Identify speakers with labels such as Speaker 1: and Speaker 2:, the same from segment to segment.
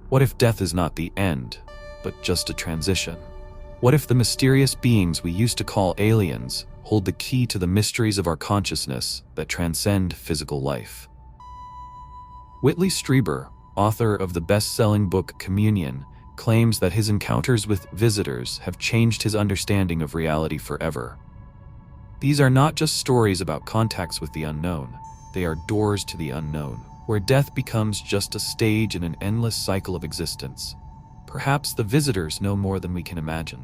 Speaker 1: What if death is not the end, but just a transition? What if the mysterious beings we used to call aliens hold the key to the mysteries of our consciousness that transcend physical life? Whitley Strieber, author of the best-selling book Communion, claims that his encounters with visitors have changed his understanding of reality forever. These are not just stories about contacts with the unknown, they are doors to the unknown, where death becomes just a stage in an endless cycle of existence. Perhaps the visitors know more than we can imagine.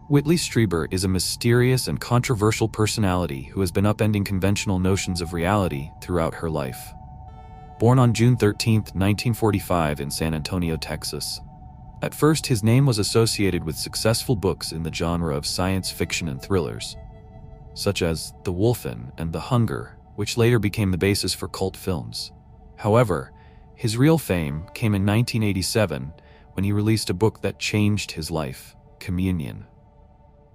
Speaker 1: Whitley Strieber is a mysterious and controversial personality who has been upending conventional notions of reality throughout her life. Born on June 13, 1945 in San Antonio, Texas. At first, his name was associated with successful books in the genre of science fiction and thrillers, such as The Wolfen and The Hunger, which later became the basis for cult films. However, his real fame came in 1987 when he released a book that changed his life, Communion.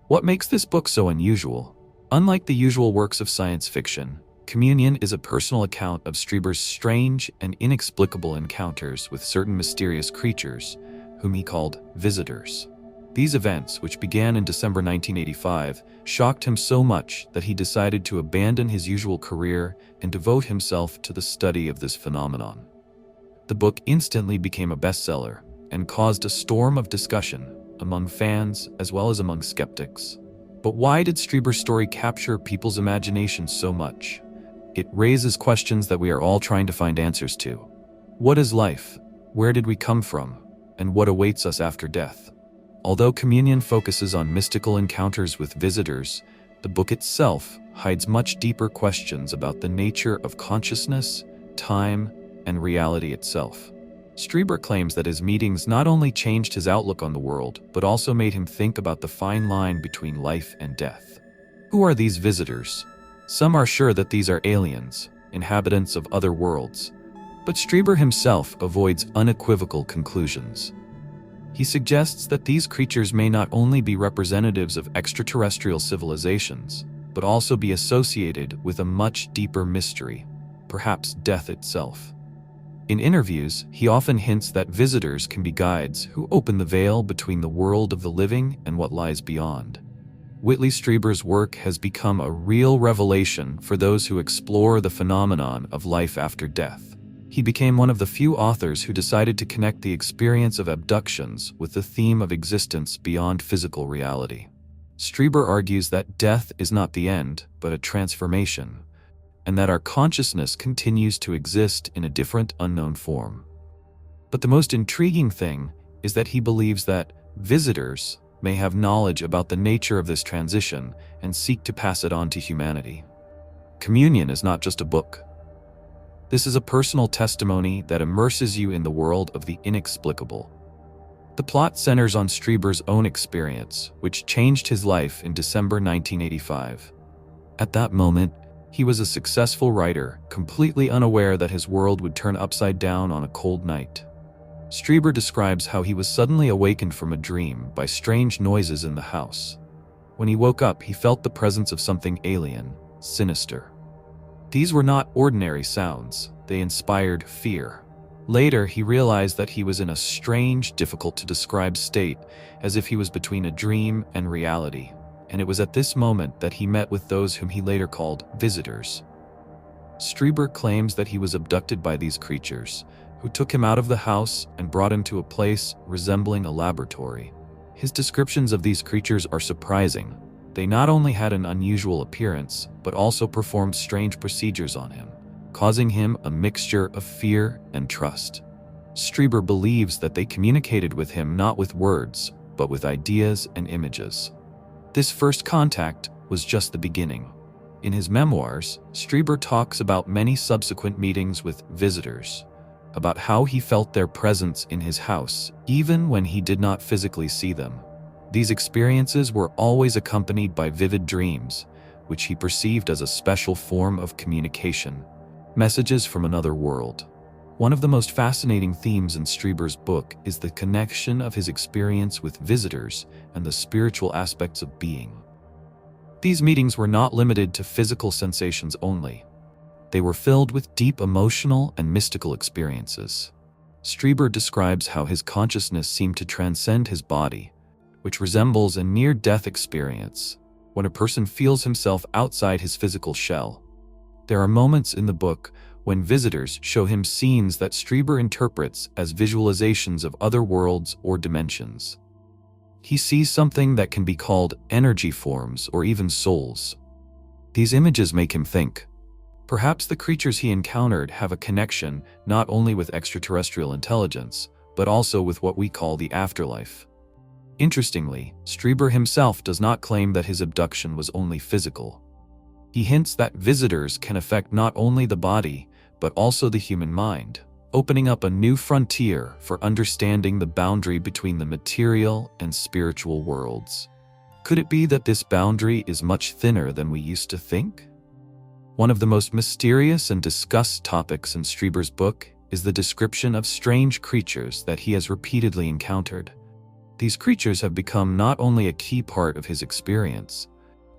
Speaker 1: What makes this book so unusual? Unlike the usual works of science fiction, Communion is a personal account of Strieber's strange and inexplicable encounters with certain mysterious creatures, whom he called visitors. These events, which began in December 1985, shocked him so much that he decided to abandon his usual career and devote himself to the study of this phenomenon. The book instantly became a bestseller and caused a storm of discussion among fans as well as among skeptics. But why did Strieber's story capture people's imaginations so much? It raises questions that we are all trying to find answers to. What is life? Where did we come from? And what awaits us after death? Although Communion focuses on mystical encounters with visitors, the book itself hides much deeper questions about the nature of consciousness, time, and reality itself. Strieber claims that his meetings not only changed his outlook on the world, but also made him think about the fine line between life and death. Who are these visitors? Some are sure that these are aliens, inhabitants of other worlds, but Strieber himself avoids unequivocal conclusions. He suggests that these creatures may not only be representatives of extraterrestrial civilizations, but also be associated with a much deeper mystery, perhaps death itself. In interviews, he often hints that visitors can be guides who open the veil between the world of the living and what lies beyond. Whitley Strieber's work has become a real revelation for those who explore the phenomenon of life after death. He became one of the few authors who decided to connect the experience of abductions with the theme of existence beyond physical reality. Strieber argues that death is not the end, but a transformation, and that our consciousness continues to exist in a different, unknown form. But the most intriguing thing is that he believes that visitors may have knowledge about the nature of this transition and seek to pass it on to humanity. Communion is not just a book. This is a personal testimony that immerses you in the world of the inexplicable. The plot centers on Strieber's own experience, which changed his life in December 1985. At that moment, he was a successful writer, completely unaware that his world would turn upside down on a cold night. Strieber describes how he was suddenly awakened from a dream by strange noises in the house. When he woke up, he felt the presence of something alien, sinister. These were not ordinary sounds, they inspired fear. Later, he realized that he was in a strange, difficult-to-describe state, as if he was between a dream and reality, and it was at this moment that he met with those whom he later called visitors. Strieber claims that he was abducted by these creatures, who took him out of the house and brought him to a place resembling a laboratory. His descriptions of these creatures are surprising. They not only had an unusual appearance, but also performed strange procedures on him, causing him a mixture of fear and trust. Strieber believes that they communicated with him not with words, but with ideas and images. This first contact was just the beginning. In his memoirs, Strieber talks about many subsequent meetings with visitors, about how he felt their presence in his house, even when he did not physically see them. These experiences were always accompanied by vivid dreams, which he perceived as a special form of communication, messages from another world. One of the most fascinating themes in Strieber's book is the connection of his experience with visitors and the spiritual aspects of being. These meetings were not limited to physical sensations only. They were filled with deep emotional and mystical experiences. Strieber describes how his consciousness seemed to transcend his body, which resembles a near-death experience when a person feels himself outside his physical shell. There are moments in the book when visitors show him scenes that Strieber interprets as visualizations of other worlds or dimensions. He sees something that can be called energy forms or even souls. These images make him think. Perhaps the creatures he encountered have a connection not only with extraterrestrial intelligence, but also with what we call the afterlife. Interestingly, Strieber himself does not claim that his abduction was only physical. He hints that visitors can affect not only the body, but also the human mind, opening up a new frontier for understanding the boundary between the material and spiritual worlds. Could it be that this boundary is much thinner than we used to think? One of the most mysterious and discussed topics in Strieber's book is the description of strange creatures that he has repeatedly encountered. These creatures have become not only a key part of his experience,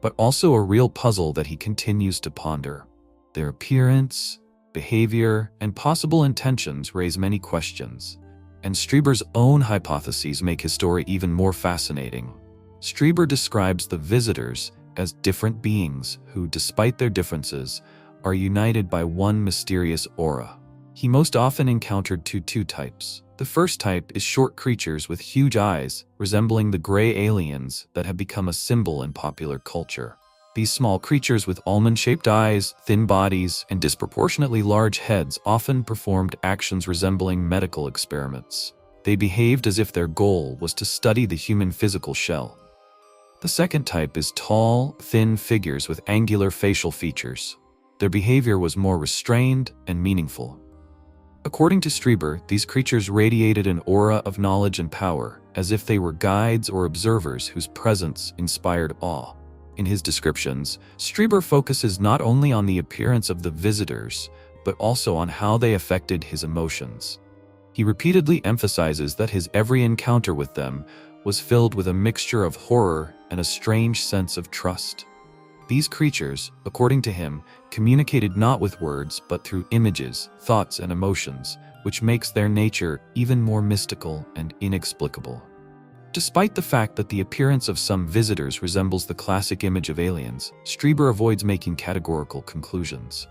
Speaker 1: but also a real puzzle that he continues to ponder. Their appearance, behavior, and possible intentions raise many questions, and Strieber's own hypotheses make his story even more fascinating. Strieber describes the visitors as different beings who, despite their differences, are united by one mysterious aura. He most often encountered two types. The first type is short creatures with huge eyes, resembling the gray aliens that have become a symbol in popular culture. These small creatures with almond-shaped eyes, thin bodies, and disproportionately large heads often performed actions resembling medical experiments. They behaved as if their goal was to study the human physical shell. The second type is tall, thin figures with angular facial features. Their behavior was more restrained and meaningful. According to Strieber, these creatures radiated an aura of knowledge and power, as if they were guides or observers whose presence inspired awe. In his descriptions, Strieber focuses not only on the appearance of the visitors, but also on how they affected his emotions. He repeatedly emphasizes that his every encounter with them was filled with a mixture of horror and a strange sense of trust. These creatures, according to him, communicated not with words but through images, thoughts, and emotions, which makes their nature even more mystical and inexplicable. Despite the fact that the appearance of some visitors resembles the classic image of aliens, Strieber avoids making categorical conclusions.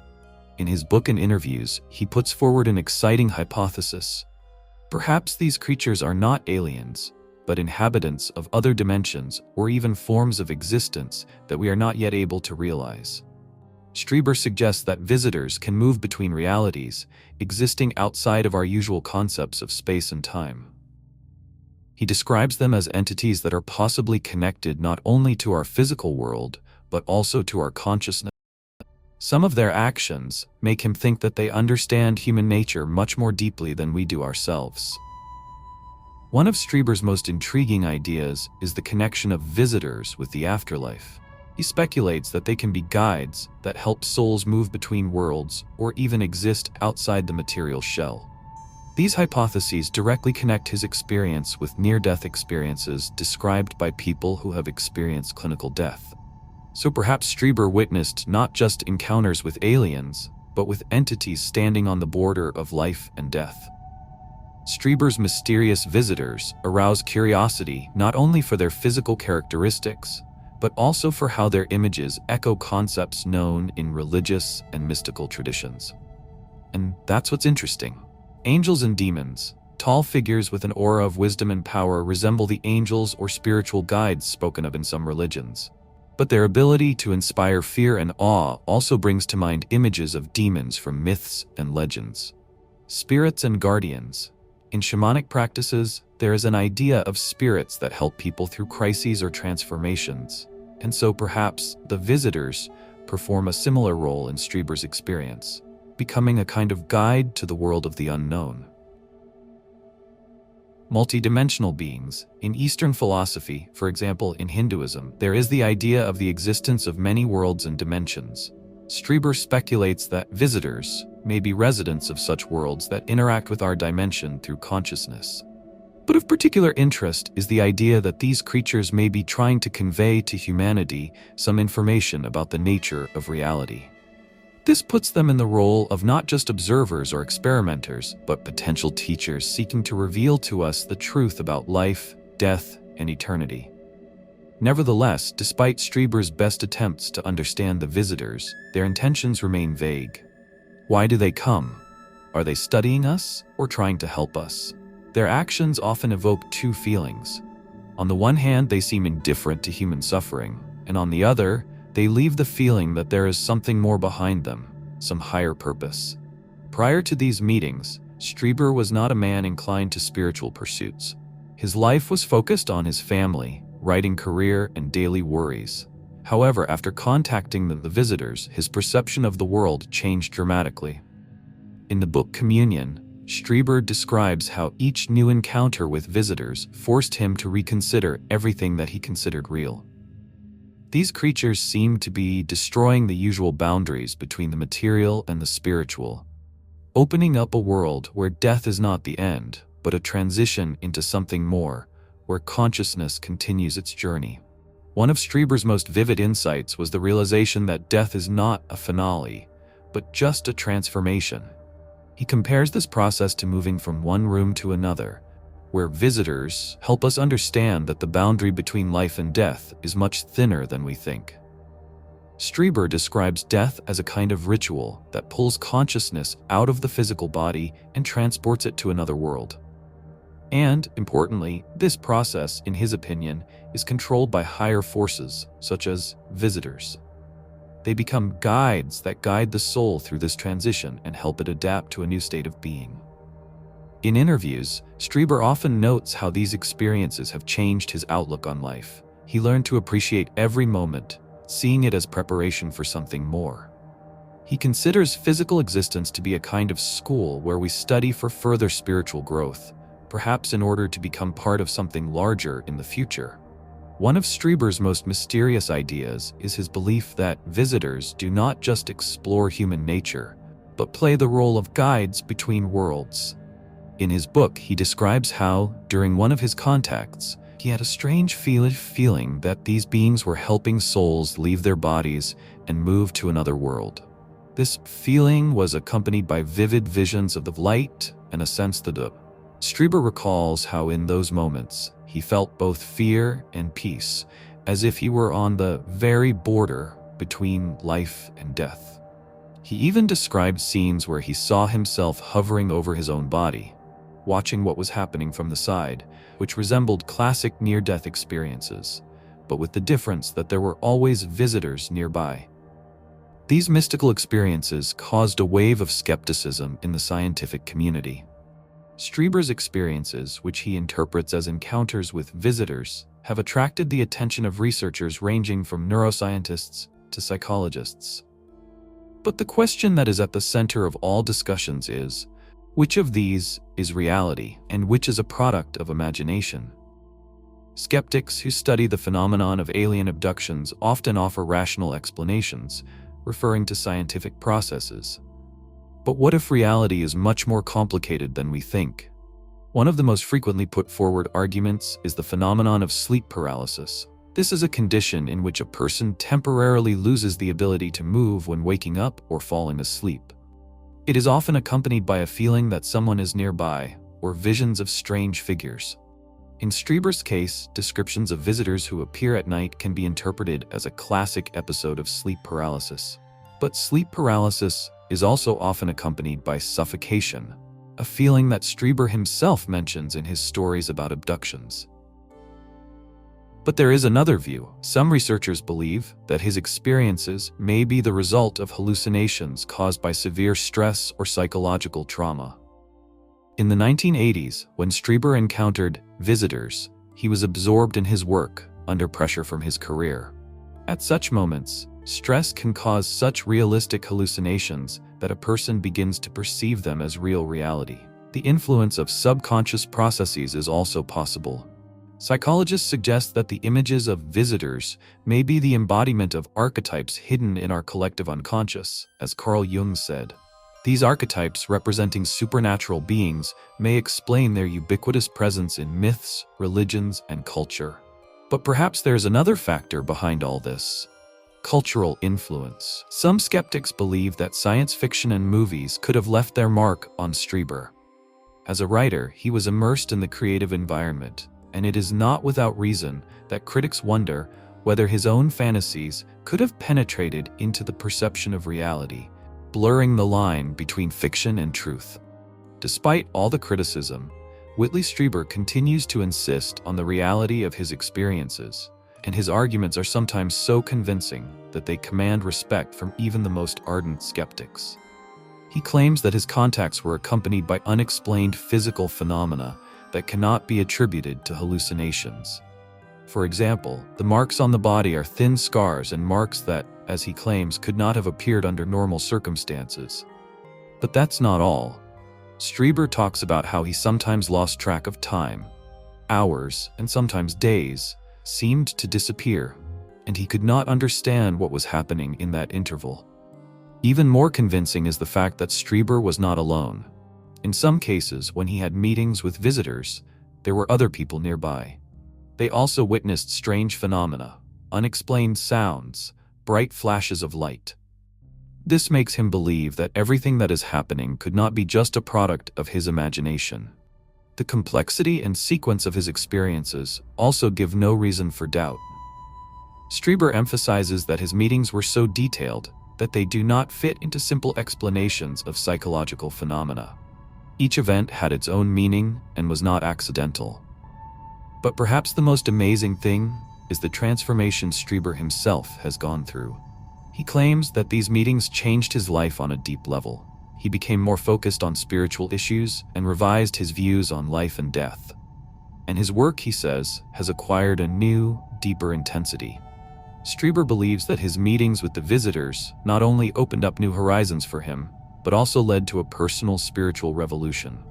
Speaker 1: In his book and interviews, he puts forward an exciting hypothesis. Perhaps these creatures are not aliens, but inhabitants of other dimensions or even forms of existence that we are not yet able to realize. Strieber suggests that visitors can move between realities, existing outside of our usual concepts of space and time. He describes them as entities that are possibly connected not only to our physical world, but also to our consciousness. Some of their actions make him think that they understand human nature much more deeply than we do ourselves. One of Strieber's most intriguing ideas is the connection of visitors with the afterlife. He speculates that they can be guides that help souls move between worlds or even exist outside the material shell. These hypotheses directly connect his experience with near-death experiences described by people who have experienced clinical death. So perhaps Strieber witnessed not just encounters with aliens, but with entities standing on the border of life and death. Strieber's mysterious visitors arouse curiosity not only for their physical characteristics, but also for how their images echo concepts known in religious and mystical traditions. And that's what's interesting. Angels and demons, tall figures with an aura of wisdom and power, resemble the angels or spiritual guides spoken of in some religions. But their ability to inspire fear and awe also brings to mind images of demons from myths and legends. Spirits and guardians. In shamanic practices, there is an idea of spirits that help people through crises or transformations, and so perhaps the visitors perform a similar role in Strieber's experience, becoming a kind of guide to the world of the unknown. Multidimensional beings. In Eastern philosophy, for example in Hinduism, there is the idea of the existence of many worlds and dimensions. Strieber speculates that visitors may be residents of such worlds that interact with our dimension through consciousness. But of particular interest is the idea that these creatures may be trying to convey to humanity some information about the nature of reality. This puts them in the role of not just observers or experimenters, but potential teachers seeking to reveal to us the truth about life, death, and eternity. Nevertheless, despite Strieber's best attempts to understand the visitors, their intentions remain vague. Why do they come? Are they studying us or trying to help us? Their actions often evoke two feelings. On the one hand, they seem indifferent to human suffering, and on the other, they leave the feeling that there is something more behind them, some higher purpose. Prior to these meetings, Strieber was not a man inclined to spiritual pursuits. His life was focused on his family, writing career, and daily worries. However, after contacting the visitors, his perception of the world changed dramatically. In the book Communion, Strieber describes how each new encounter with visitors forced him to reconsider everything that he considered real. These creatures seemed to be destroying the usual boundaries between the material and the spiritual, opening up a world where death is not the end, but a transition into something more, where consciousness continues its journey. One of Strieber's most vivid insights was the realization that death is not a finale, but just a transformation. He compares this process to moving from one room to another, where visitors help us understand that the boundary between life and death is much thinner than we think. Strieber describes death as a kind of ritual that pulls consciousness out of the physical body and transports it to another world. And, importantly, this process, in his opinion, is controlled by higher forces, such as visitors. They become guides that guide the soul through this transition and help it adapt to a new state of being. In interviews, Strieber often notes how these experiences have changed his outlook on life. He learned to appreciate every moment, seeing it as preparation for something more. He considers physical existence to be a kind of school where we study for further spiritual growth, perhaps in order to become part of something larger in the future. One of Strieber's most mysterious ideas is his belief that visitors do not just explore human nature, but play the role of guides between worlds. In his book, he describes how, during one of his contacts, he had a strange feeling that these beings were helping souls leave their bodies and move to another world. This feeling was accompanied by vivid visions of the light and a sense that Strieber recalls how in those moments, he felt both fear and peace, as if he were on the very border between life and death. He even described scenes where he saw himself hovering over his own body, watching what was happening from the side, which resembled classic near-death experiences, but with the difference that there were always visitors nearby. These mystical experiences caused a wave of skepticism in the scientific community. Strieber's experiences, which he interprets as encounters with visitors, have attracted the attention of researchers ranging from neuroscientists to psychologists. But the question that is at the center of all discussions is, which of these is reality and which is a product of imagination? Skeptics who study the phenomenon of alien abductions often offer rational explanations, referring to scientific processes. But what if reality is much more complicated than we think? One of the most frequently put forward arguments is the phenomenon of sleep paralysis. This is a condition in which a person temporarily loses the ability to move when waking up or falling asleep. It is often accompanied by a feeling that someone is nearby, or visions of strange figures. In Strieber's case, descriptions of visitors who appear at night can be interpreted as a classic episode of sleep paralysis. But sleep paralysis is also often accompanied by suffocation, a feeling that Strieber himself mentions in his stories about abductions. But there is another view. Some researchers believe that his experiences may be the result of hallucinations caused by severe stress or psychological trauma. In the 1980s, when Strieber encountered visitors, he was absorbed in his work, under pressure from his career. At such moments, stress can cause such realistic hallucinations that a person begins to perceive them as real reality. The influence of subconscious processes is also possible. Psychologists suggest that the images of visitors may be the embodiment of archetypes hidden in our collective unconscious, as Carl Jung said. These archetypes, representing supernatural beings, may explain their ubiquitous presence in myths, religions, and culture. But perhaps there's another factor behind all this: Cultural influence. Some skeptics believe that science fiction and movies could have left their mark on Strieber. As a writer, he was immersed in the creative environment, and it is not without reason that critics wonder whether his own fantasies could have penetrated into the perception of reality, blurring the line between fiction and truth. Despite all the criticism, Whitley Strieber continues to insist on the reality of his experiences, and his arguments are sometimes so convincing that they command respect from even the most ardent skeptics. He claims that his contacts were accompanied by unexplained physical phenomena that cannot be attributed to hallucinations. For example, the marks on the body are thin scars and marks that, as he claims, could not have appeared under normal circumstances. But that's not all. Strieber talks about how he sometimes lost track of time. Hours, and sometimes days, seemed to disappear, and he could not understand what was happening in that interval. Even more convincing is the fact that Strieber was not alone. In some cases, when he had meetings with visitors, there were other people nearby. They also witnessed strange phenomena, unexplained sounds, bright flashes of light. This makes him believe that everything that is happening could not be just a product of his imagination. The complexity and sequence of his experiences also give no reason for doubt. Strieber emphasizes that his meetings were so detailed that they do not fit into simple explanations of psychological phenomena. Each event had its own meaning and was not accidental. But perhaps the most amazing thing is the transformation Strieber himself has gone through. He claims that these meetings changed his life on a deep level. He became more focused on spiritual issues and revised his views on life and death. And his work, he says, has acquired a new, deeper intensity. Strieber believes that his meetings with the visitors not only opened up new horizons for him, but also led to a personal spiritual revolution.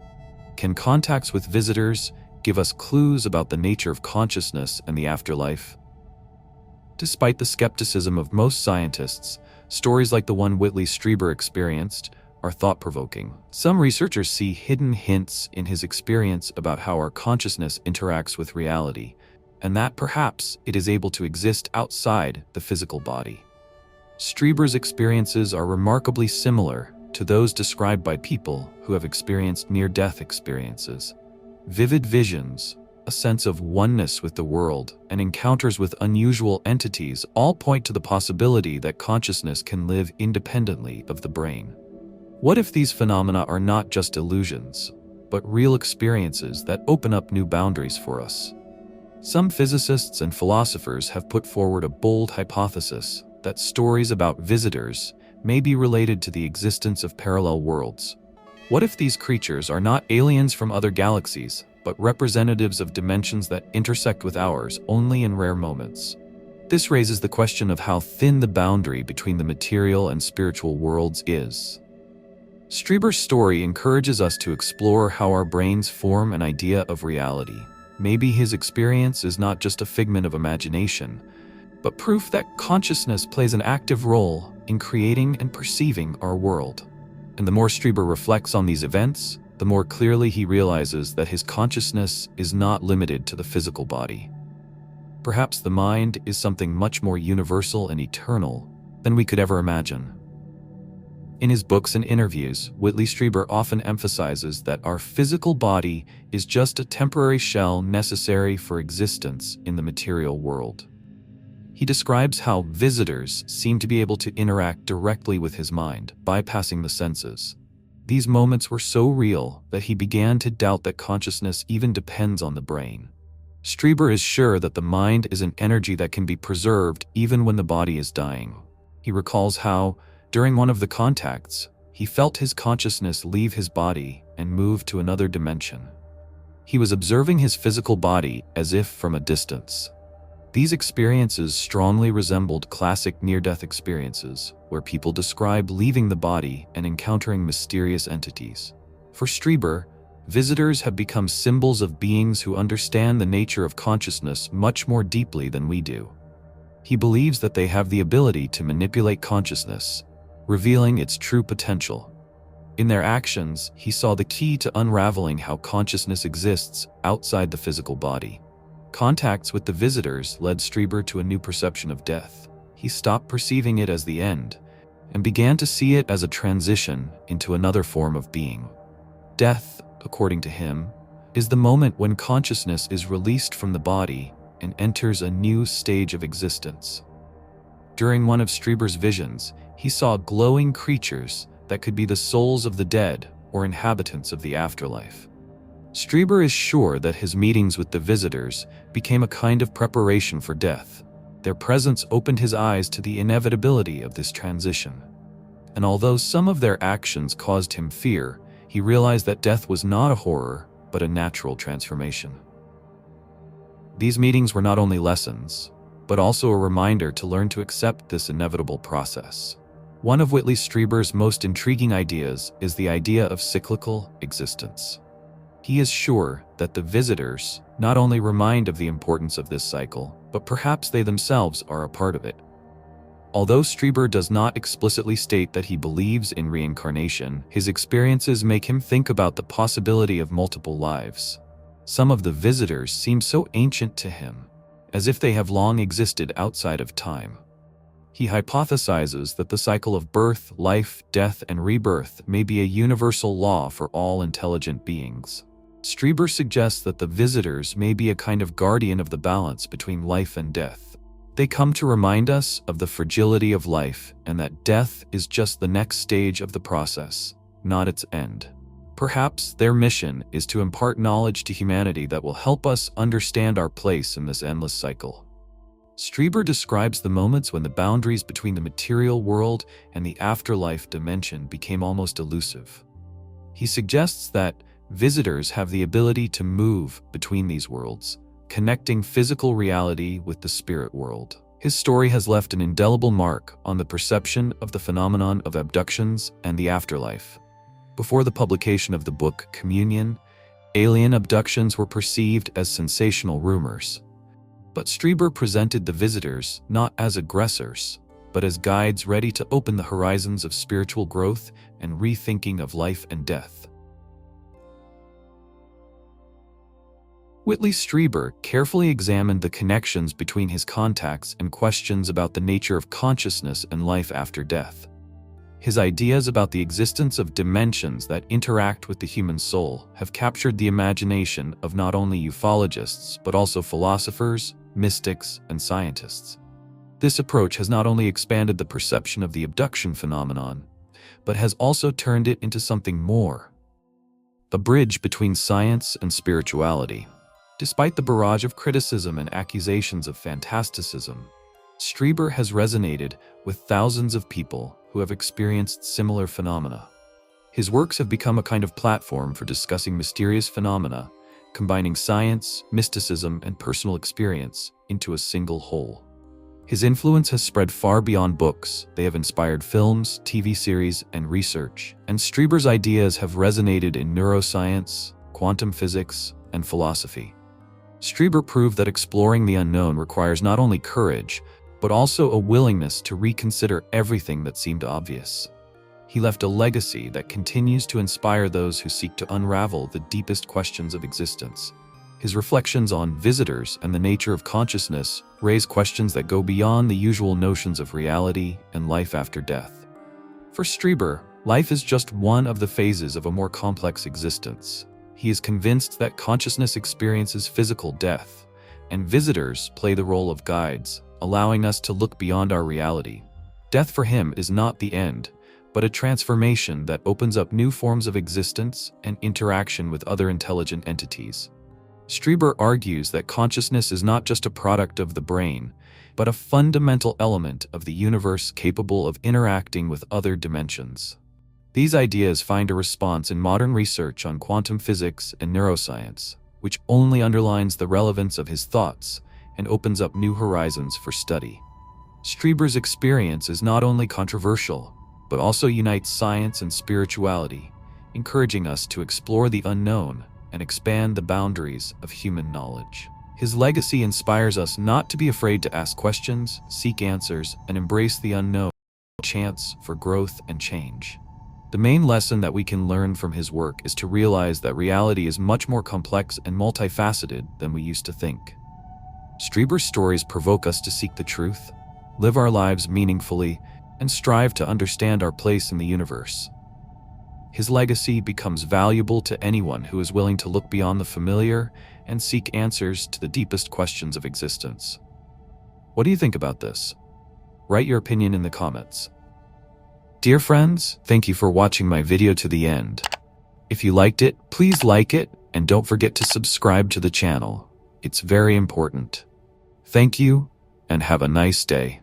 Speaker 1: Can contacts with visitors give us clues about the nature of consciousness and the afterlife? Despite the skepticism of most scientists, stories like the one Whitley Strieber experienced are thought-provoking. Some researchers see hidden hints in his experience about how our consciousness interacts with reality, and that perhaps it is able to exist outside the physical body. Strieber's experiences are remarkably similar to those described by people who have experienced near-death experiences. Vivid visions, a sense of oneness with the world, and encounters with unusual entities all point to the possibility that consciousness can live independently of the brain. What if these phenomena are not just illusions, but real experiences that open up new boundaries for us? Some physicists and philosophers have put forward a bold hypothesis that stories about visitors may be related to the existence of parallel worlds. What if these creatures are not aliens from other galaxies, but representatives of dimensions that intersect with ours only in rare moments? This raises the question of how thin the boundary between the material and spiritual worlds is. Strieber's story encourages us to explore how our brains form an idea of reality. Maybe his experience is not just a figment of imagination, but proof that consciousness plays an active role in creating and perceiving our world. And the more Strieber reflects on these events, the more clearly he realizes that his consciousness is not limited to the physical body. Perhaps the mind is something much more universal and eternal than we could ever imagine. In his books and interviews, Whitley Strieber often emphasizes that our physical body is just a temporary shell necessary for existence in the material world. He describes how visitors seem to be able to interact directly with his mind, bypassing the senses. These moments were so real that he began to doubt that consciousness even depends on the brain. Strieber is sure that the mind is an energy that can be preserved even when the body is dying. He recalls how, during one of the contacts, he felt his consciousness leave his body and move to another dimension. He was observing his physical body as if from a distance. These experiences strongly resembled classic near-death experiences, where people describe leaving the body and encountering mysterious entities. For Strieber, visitors have become symbols of beings who understand the nature of consciousness much more deeply than we do. He believes that they have the ability to manipulate consciousness, revealing its true potential. In their actions, he saw the key to unraveling how consciousness exists outside the physical body. Contacts with the visitors led Strieber to a new perception of death. He he stopped perceiving it as the end and began to see it as a transition into another form of being. Death, according to him, is the moment when consciousness is released from the body and enters a new stage of existence. During one of Strieber's visions, he saw glowing creatures that could be the souls of the dead or inhabitants of the afterlife. Strieber is sure that his meetings with the visitors became a kind of preparation for death. Their presence opened his eyes to the inevitability of this transition. And although some of their actions caused him fear, he realized that death was not a horror, but a natural transformation. These meetings were not only lessons, but also a reminder to learn to accept this inevitable process. One of Whitley Strieber's most intriguing ideas is the idea of cyclical existence. He is sure that the visitors not only remind of the importance of this cycle, but perhaps they themselves are a part of it. Although Strieber does not explicitly state that he believes in reincarnation, his experiences make him think about the possibility of multiple lives. Some of the visitors seem so ancient to him, as if they have long existed outside of time. He hypothesizes that the cycle of birth, life, death, and rebirth may be a universal law for all intelligent beings. Strieber suggests that the visitors may be a kind of guardian of the balance between life and death. They come to remind us of the fragility of life and that death is just the next stage of the process, not its end. Perhaps their mission is to impart knowledge to humanity that will help us understand our place in this endless cycle. Strieber describes the moments when the boundaries between the material world and the afterlife dimension became almost elusive. He suggests that visitors have the ability to move between these worlds, connecting physical reality with the spirit world. His story has left an indelible mark on the perception of the phenomenon of abductions and the afterlife. Before the publication of the book Communion, alien abductions were perceived as sensational rumors. But Strieber presented the visitors not as aggressors, but as guides ready to open the horizons of spiritual growth and rethinking of life and death. Whitley Strieber carefully examined the connections between his contacts and questions about the nature of consciousness and life after death. His ideas about the existence of dimensions that interact with the human soul have captured the imagination of not only ufologists, but also philosophers, mystics, and scientists. This approach has not only expanded the perception of the abduction phenomenon, but has also turned it into something more: a bridge between science and spirituality. Despite the barrage of criticism and accusations of fantasticism, Strieber has resonated with thousands of people who have experienced similar phenomena. His works have become a kind of platform for discussing mysterious phenomena, combining science, mysticism, and personal experience into a single whole. His influence has spread far beyond books. They have inspired films, TV series, and research, and Strieber's ideas have resonated in neuroscience, quantum physics, and philosophy. Strieber proved that exploring the unknown requires not only courage, but also a willingness to reconsider everything that seemed obvious. He left a legacy that continues to inspire those who seek to unravel the deepest questions of existence. His reflections on visitors and the nature of consciousness raise questions that go beyond the usual notions of reality and life after death. For Strieber, life is just one of the phases of a more complex existence. He is convinced that consciousness experiences physical death, and visitors play the role of guides, allowing us to look beyond our reality. Death for him is not the end, but a transformation that opens up new forms of existence and interaction with other intelligent entities. Strieber argues that consciousness is not just a product of the brain, but a fundamental element of the universe capable of interacting with other dimensions. These ideas find a response in modern research on quantum physics and neuroscience, which only underlines the relevance of his thoughts and opens up new horizons for study. Strieber's experience is not only controversial, but also unites science and spirituality, encouraging us to explore the unknown and expand the boundaries of human knowledge. His legacy inspires us not to be afraid to ask questions, seek answers, and embrace the unknown, chance for growth and change. The main lesson that we can learn from his work is to realize that reality is much more complex and multifaceted than we used to think. Strieber's stories provoke us to seek the truth, live our lives meaningfully, and strive to understand our place in the universe. His legacy becomes valuable to anyone who is willing to look beyond the familiar and seek answers to the deepest questions of existence. What do you think about this? Write your opinion in the comments. Dear friends, thank you for watching my video to the end. If you liked it, please like it, and don't forget to subscribe to the channel. It's very important. Thank you, and have a nice day.